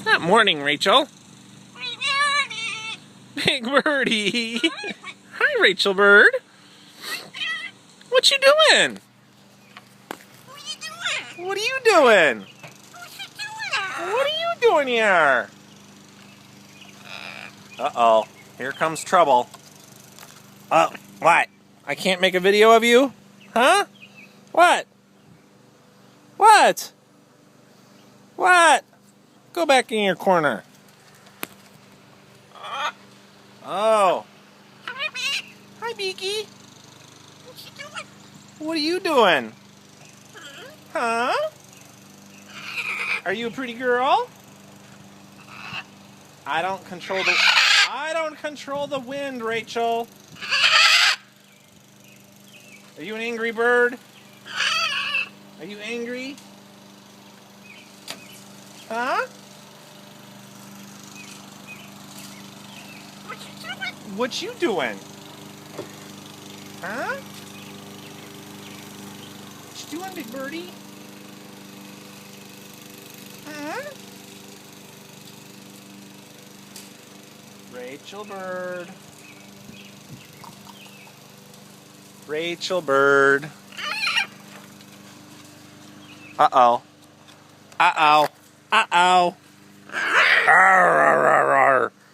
Not morning, Rachel. Big birdie. Hi, Rachel Bird. What you doing? What are you doing? What are you doing here? Uh-oh. Here comes trouble. Oh, what? I can't make a video of you? Huh? What? What? What? Go back in your corner. Oh. Hi, Beaky. What are you doing? Huh? Are you a pretty girl? I don't control the wind, Rachel. Are you an angry bird? Are you angry? Huh? What you doing? Huh? What you doing, big birdie? Huh? Rachel Bird. Rachel Bird. Uh-oh. Uh-oh. Uh-oh.